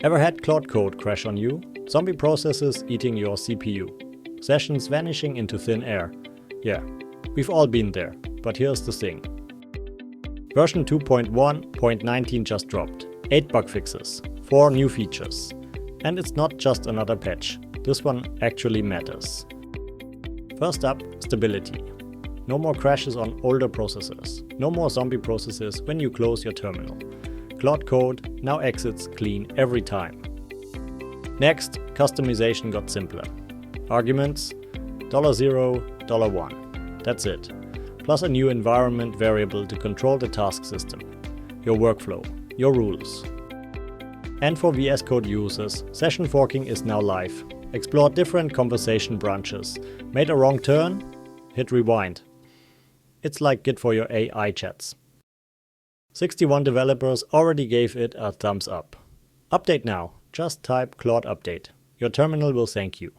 Ever had Claude Code crash on you? Zombie processes eating your CPU. Sessions vanishing into thin air. Yeah, we've all been there, but here's the thing. Version 2.1.19 just dropped. 8 bug fixes, 4 new features. And it's not just another patch. This one actually matters. First up, stability. No more crashes on older processors. No more zombie processes when you close your terminal. Claude Code now exits clean every time. Next, customization got simpler. Arguments, $0, $1. That's it. Plus a new environment variable to control the task system, your workflow, your rules. And for VS Code users, session forking is now live. Explore different conversation branches. Made a wrong turn? Hit rewind. It's like Git for your AI chats. 61 developers already gave it a thumbs up. Update now. Just type Claude update. Your terminal will thank you.